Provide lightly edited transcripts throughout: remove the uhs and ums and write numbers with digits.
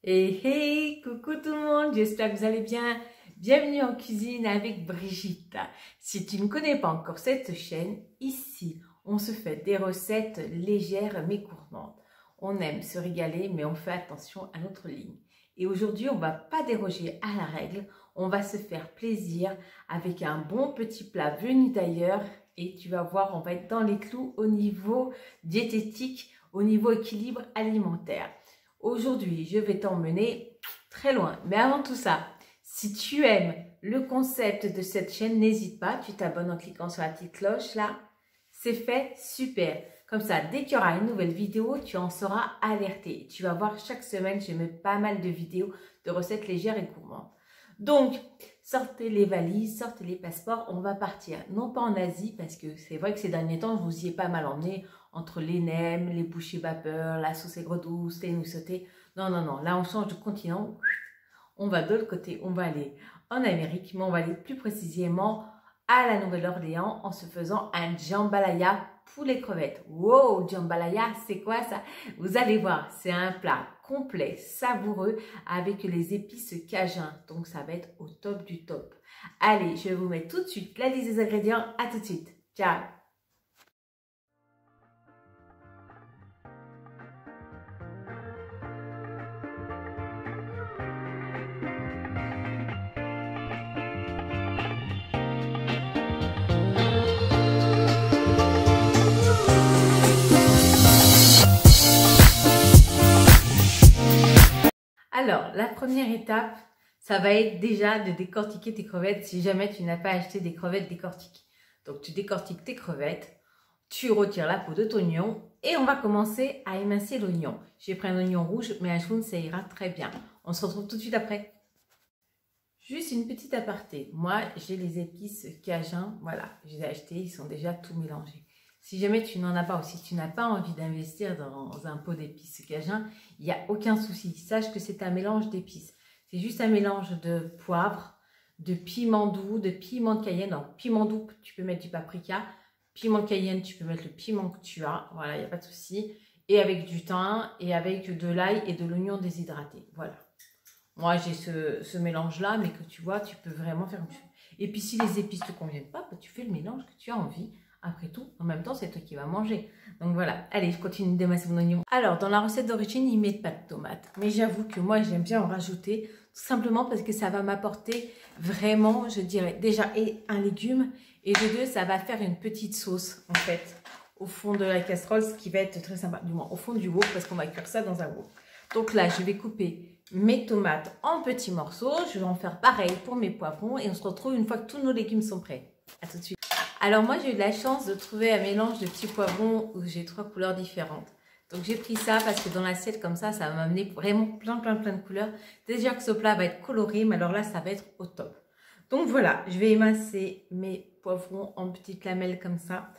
Et hey, coucou tout le monde, j'espère que vous allez bien. Bienvenue en cuisine avec Brigitte. Si tu ne connais pas encore cette chaîne, ici, on se fait des recettes légères mais gourmandes. On aime se régaler, mais on fait attention à notre ligne. Et aujourd'hui, on va pas déroger à la règle, on va se faire plaisir avec un bon petit plat venu d'ailleurs. Et tu vas voir, on va être dans les clous au niveau diététique, au niveau équilibre alimentaire. Aujourd'hui, je vais t'emmener très loin. Mais avant tout ça, si tu aimes le concept de cette chaîne, n'hésite pas, tu t'abonnes en cliquant sur la petite cloche là. C'est fait, super. Comme ça, dès qu'il y aura une nouvelle vidéo, tu en seras alerté. Tu vas voir, chaque semaine, je mets pas mal de vidéos de recettes légères et gourmandes. Donc, sortez les valises, sortez les passeports, on va partir. Non pas en Asie, parce que c'est vrai que ces derniers temps, je vous y ai pas mal emmené entre les nems, les bouchées vapeur, la sauce aigre douce, les nouilles sautées. Non, non, non, là on change de continent. On va de l'autre côté, on va aller en Amérique, mais on va aller plus précisément à la Nouvelle-Orléans en se faisant un jambalaya poulet crevettes. Wow, jambalaya, c'est quoi ça? Vous allez voir, c'est un plat complet, savoureux, avec les épices cajun. Donc ça va être au top du top. Allez, je vais vous mettre tout de suite la liste des ingrédients. À tout de suite. Ciao! Alors, la première étape, ça va être déjà de décortiquer tes crevettes si jamais tu n'as pas acheté des crevettes décortiquées. Donc, tu décortiques tes crevettes, tu retires la peau de ton oignon et on va commencer à émincer l'oignon. J'ai pris un oignon rouge, mais un jaune, ça ira très bien. On se retrouve tout de suite après. Juste une petite aparté. Moi, j'ai les épices cajun. Voilà, je les ai achetées, ils sont déjà tout mélangés. Si jamais tu n'en as pas ou si tu n'as pas envie d'investir dans un pot d'épices cajun, il n'y a aucun souci. Sache que c'est un mélange d'épices. C'est juste un mélange de poivre, de piment doux, de piment de Cayenne. Donc, piment doux, tu peux mettre du paprika. Piment de Cayenne, tu peux mettre le piment que tu as. Voilà, il n'y a pas de souci. Et avec du thym et avec de l'ail et de l'oignon déshydraté. Voilà. Moi, j'ai ce mélange-là, mais que tu vois, tu peux vraiment faire comme tu veux. Et puis, si les épices ne te conviennent pas, bah, tu fais le mélange que tu as envie. Après tout, en même temps, c'est toi qui vas manger. Donc voilà, allez, je continue d'émasser mon oignon. Alors, dans la recette d'origine, ils ne mettent pas de tomates. Mais j'avoue que moi, j'aime bien en rajouter, tout simplement parce que ça va m'apporter vraiment, je dirais, déjà, et un légume, et de deux, ça va faire une petite sauce, en fait, au fond de la casserole, ce qui va être très sympa, du moins au fond du wok, parce qu'on va cuire ça dans un wok. Donc là, je vais couper mes tomates en petits morceaux. Je vais en faire pareil pour mes poivrons, et on se retrouve une fois que tous nos légumes sont prêts. À tout de suite. Alors moi, j'ai eu de la chance de trouver un mélange de petits poivrons où j'ai 3 couleurs différentes. Donc j'ai pris ça parce que dans l'assiette comme ça va m'amener vraiment plein de couleurs. Déjà que ce plat va être coloré, mais alors là, ça va être au top. Donc voilà, je vais émincer mes poivrons en petites lamelles comme ça.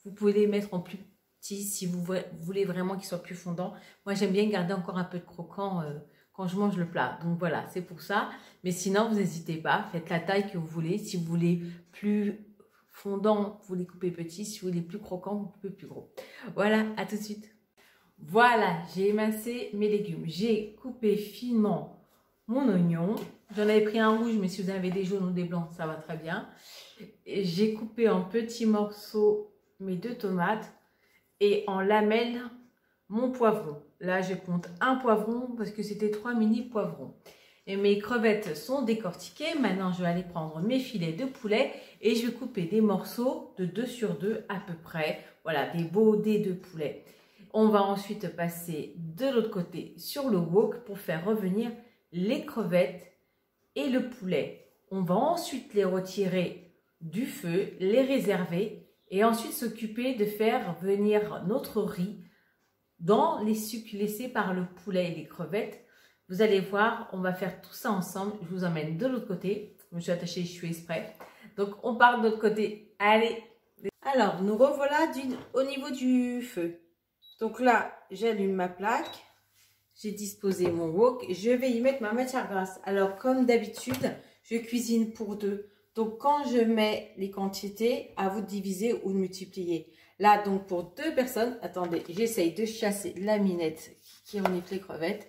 Vous pouvez les mettre en plus petits si vous voulez vraiment qu'ils soient plus fondants. Moi, j'aime bien garder encore un peu de croquant quand je mange le plat. Donc voilà, c'est pour ça. Mais sinon, vous n'hésitez pas, faites la taille que vous voulez. Si vous voulez plus fondant, vous les coupez petits. Si vous voulez plus croquant, vous coupez plus gros. Voilà, à tout de suite. Voilà, j'ai émincé mes légumes. J'ai coupé finement mon oignon. J'en avais pris un rouge, mais si vous avez des jaunes ou des blancs, ça va très bien. J'ai coupé en petits morceaux mes 2 tomates et en lamelles mon poivron. Là, je compte un poivron parce que c'était 3 mini poivrons. Et mes crevettes sont décortiquées. Maintenant, je vais aller prendre mes filets de poulet et je vais couper des morceaux de 2 sur 2 à peu près. Voilà, des beaux dés de poulet. On va ensuite passer de l'autre côté sur le wok pour faire revenir les crevettes et le poulet. On va ensuite les retirer du feu, les réserver et ensuite s'occuper de faire venir notre riz dans les sucs laissés par le poulet et les crevettes. Vous allez voir, on va faire tout ça ensemble. Je vous emmène de l'autre côté. Je me suis attachée, je suis exprès. Donc, on part de l'autre côté. Allez. Alors, nous revoilà au niveau du feu. Donc là, j'allume ma plaque. J'ai disposé mon wok. Je vais y mettre ma matière grasse. Alors, comme d'habitude, je cuisine pour 2. Donc, quand je mets les quantités, à vous de diviser ou de multiplier. Là, donc, pour 2 personnes, attendez, j'essaye de chasser la minette qui enivre les crevettes.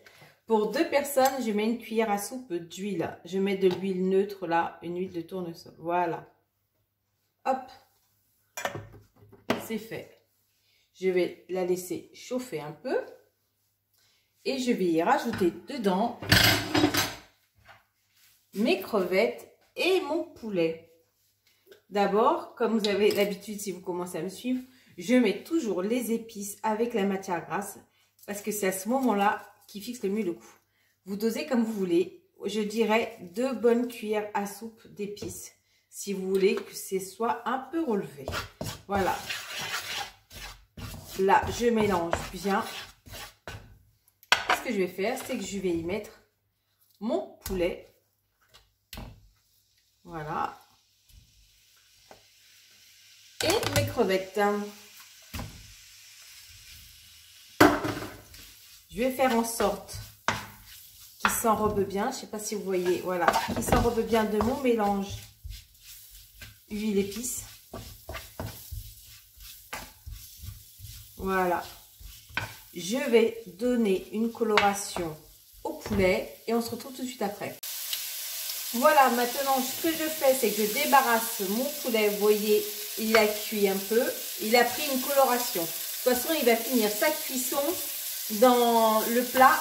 Pour 2 personnes, je mets une cuillère à soupe d'huile. Je mets de l'huile neutre là, une huile de tournesol. Voilà. Hop. C'est fait. Je vais la laisser chauffer un peu. Et je vais y rajouter dedans mes crevettes et mon poulet. D'abord, comme vous avez l'habitude, si vous commencez à me suivre, je mets toujours les épices avec la matière grasse parce que c'est à ce moment-là qui fixe le mieux le goût. Vous dosez comme vous voulez. Je dirais 2 bonnes cuillères à soupe d'épices si vous voulez que ce soit un peu relevé. Voilà. Là, je mélange bien. Ce que je vais faire, c'est que je vais y mettre mon poulet. Voilà. Et mes crevettes. Je vais faire en sorte qu'ils s'enrobent bien. Je ne sais pas si vous voyez. Voilà. Qu'ils s'enrobent bien de mon mélange huile épice. Voilà. Je vais donner une coloration au poulet et on se retrouve tout de suite après. Voilà, maintenant ce que je fais, c'est que je débarrasse mon poulet. Vous voyez, il a cuit un peu, il a pris une coloration. De toute façon, il va finir sa cuisson dans le plat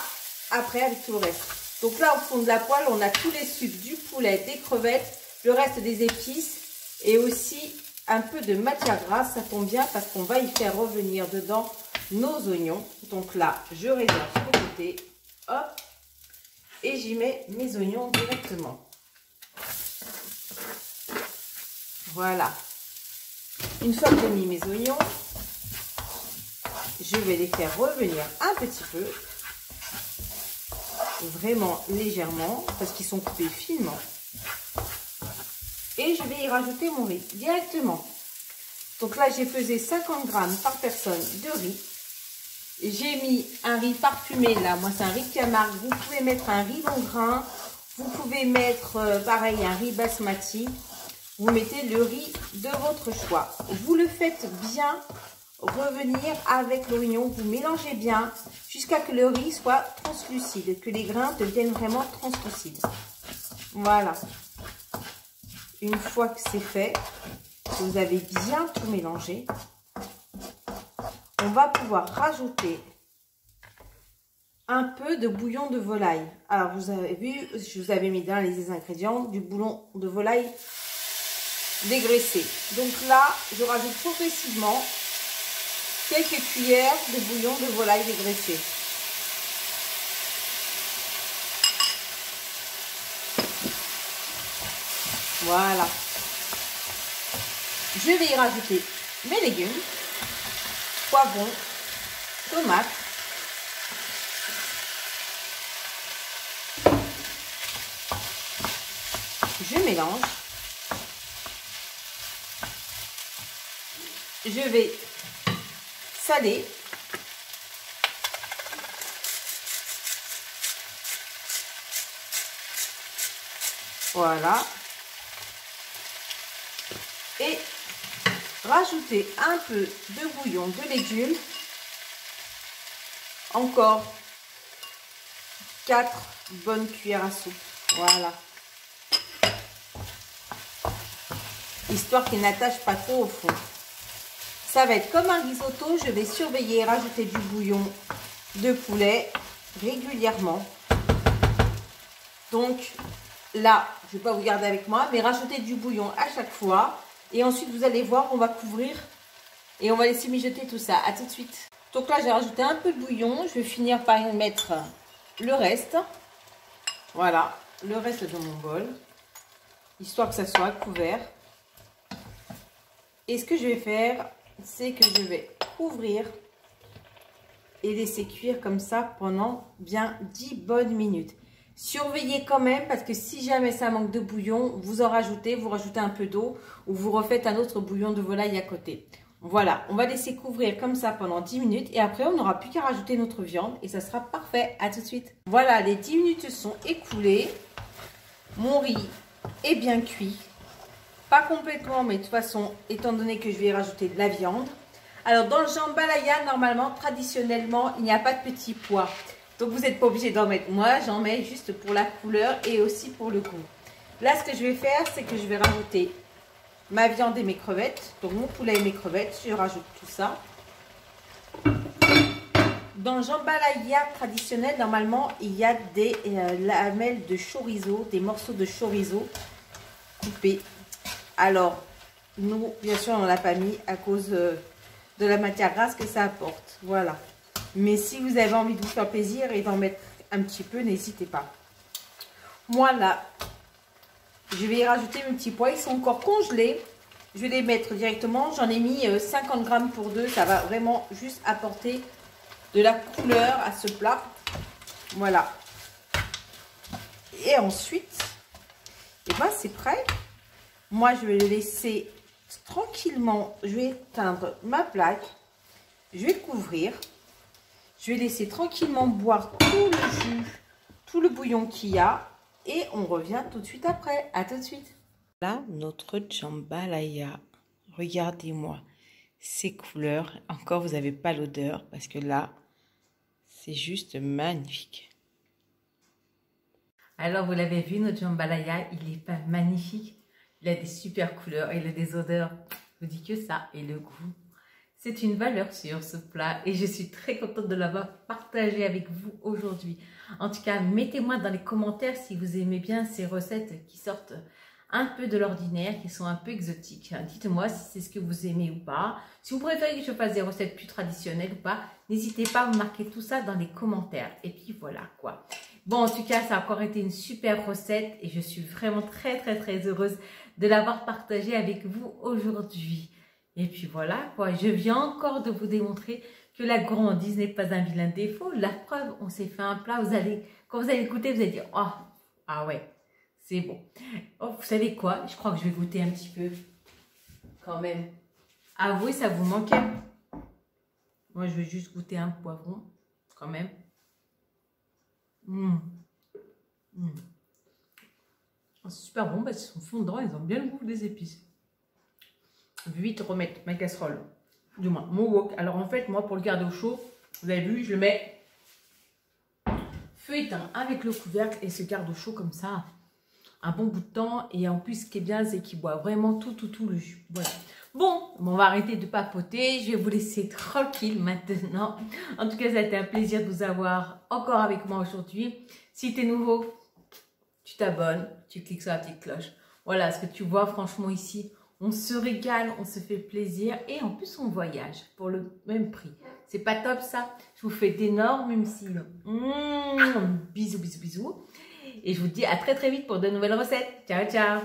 après avec tout le reste. Donc là, au fond de la poêle, on a tous les sucres du poulet, des crevettes, le reste des épices et aussi un peu de matière grasse. Ça tombe bien parce qu'on va y faire revenir dedans nos oignons. Donc là, je réserve sur le côté. Hop. Et j'y mets mes oignons directement. Voilà. Une fois que j'ai mis mes oignons, je vais les faire revenir un petit peu. Vraiment légèrement, parce qu'ils sont coupés finement. Et je vais y rajouter mon riz directement. Donc là, j'ai pesé 50 grammes par personne de riz. J'ai mis un riz parfumé, là, moi c'est un riz Camargue. Vous pouvez mettre un riz long grain, vous pouvez mettre pareil un riz basmati. Vous mettez le riz de votre choix. Vous le faites bien revenir avec l'oignon, vous mélangez bien jusqu'à que le riz soit translucide, que les grains deviennent vraiment translucides. Voilà. Une fois que c'est fait, que vous avez bien tout mélangé, on va pouvoir rajouter un peu de bouillon de volaille. Alors, vous avez vu, je vous avais mis dans les ingrédients du bouillon de volaille dégraissé. Donc là, je rajoute progressivement quelques cuillères de bouillon de volaille dégraissé. Voilà. Je vais y rajouter mes légumes, poivrons, tomates, je mélange, je vais saler, voilà, et rajouter un peu de bouillon de légumes, encore 4 bonnes cuillères à soupe, voilà, histoire qu'il n'attache pas trop au fond. Ça va être comme un risotto, je vais surveiller et rajouter du bouillon de poulet régulièrement. Donc là, je ne vais pas vous garder avec moi, mais rajoutez du bouillon à chaque fois. Et ensuite, vous allez voir, on va couvrir et on va laisser mijoter tout ça. À tout de suite. Donc là, j'ai rajouté un peu de bouillon. Je vais finir par y mettre le reste. Voilà, le reste dans mon bol, histoire que ça soit couvert. Et ce que je vais faire, c'est que je vais couvrir et laisser cuire comme ça pendant bien 10 bonnes minutes. Surveillez quand même parce que si jamais ça manque de bouillon, vous en rajoutez, vous rajoutez un peu d'eau ou vous refaites un autre bouillon de volaille à côté. Voilà, on va laisser couvrir comme ça pendant 10 minutes et après on n'aura plus qu'à rajouter notre viande et ça sera parfait. À tout de suite. Voilà, les 10 minutes sont écoulées. Mon riz est bien cuit. Pas complètement, mais de toute façon, étant donné que je vais rajouter de la viande. Alors, dans le jambalaya, normalement, traditionnellement, il n'y a pas de petits pois. Donc vous n'êtes pas obligé d'en mettre. Moi, j'en mets juste pour la couleur et aussi pour le goût. Là, ce que je vais faire, c'est que je vais rajouter ma viande et mes crevettes. Donc mon poulet et mes crevettes, je rajoute tout ça. Dans le jambalaya traditionnel, normalement, il y a des lamelles de chorizo, des morceaux de chorizo coupés. Alors, nous, bien sûr, on ne l'a pas mis à cause de la matière grasse que ça apporte. Voilà. Mais si vous avez envie de vous faire plaisir et d'en mettre un petit peu, n'hésitez pas. Moi, là, je vais y rajouter mes petits pois. Ils sont encore congelés. Je vais les mettre directement. J'en ai mis 50 grammes pour deux. Ça va vraiment juste apporter de la couleur à ce plat. Voilà. Et ensuite, et ben c'est prêt. Moi, je vais le laisser tranquillement. Je vais éteindre ma plaque. Je vais couvrir. Je vais laisser tranquillement boire tout le jus, tout le bouillon qu'il y a. Et on revient tout de suite après. À tout de suite. Là, notre jambalaya. Regardez-moi ces couleurs. Encore, vous n'avez pas l'odeur parce que là, c'est juste magnifique. Alors, vous l'avez vu, notre jambalaya, il n'est pas magnifique. Il a des super couleurs, il a des odeurs. Je vous dis que ça. Et le goût, c'est une valeur sûre ce plat. Et je suis très contente de l'avoir partagé avec vous aujourd'hui. En tout cas, mettez-moi dans les commentaires si vous aimez bien ces recettes qui sortent un peu de l'ordinaire, qui sont un peu exotiques. Dites-moi si c'est ce que vous aimez ou pas. Si vous préférez que je fasse des recettes plus traditionnelles ou pas, n'hésitez pas à me marquer tout ça dans les commentaires. Et puis voilà quoi. Bon, en tout cas, ça a encore été une super recette et je suis vraiment très heureuse de l'avoir partagée avec vous aujourd'hui. Et puis voilà quoi, je viens encore de vous démontrer que la gourmandise n'est pas un vilain défaut. La preuve, on s'est fait un plat, quand vous allez goûter, vous allez dire « Oh, ah ouais ». C'est bon. Oh, vous savez quoi? Je crois que je vais goûter un petit peu. Quand même. Avouez, ça vous manquait. Moi, je vais juste goûter un poivron. Quand même. C'est super bon parce qu'ils sont fondants. Ils ont bien le goût des épices. Je vais vite remettre ma casserole. Du moins, mon wok. Alors, en fait, moi, pour le garder au chaud, vous avez vu, je le mets feu éteint avec le couvercle et se garde au chaud comme ça. Un bon bout de temps et en plus ce qui est bien c'est qu'il boit vraiment tout le jus. Voilà. Bon, on va arrêter de papoter, je vais vous laisser tranquille maintenant. En tout cas, ça a été un plaisir de vous avoir encore avec moi aujourd'hui. Si tu es nouveau, tu t'abonnes, tu cliques sur la petite cloche. Voilà, ce que tu vois franchement ici, on se régale, on se fait plaisir et en plus on voyage pour le même prix. C'est pas top ça? Je vous fais d'énormes mimes. Bisous. Et je vous dis à très vite pour de nouvelles recettes. Ciao.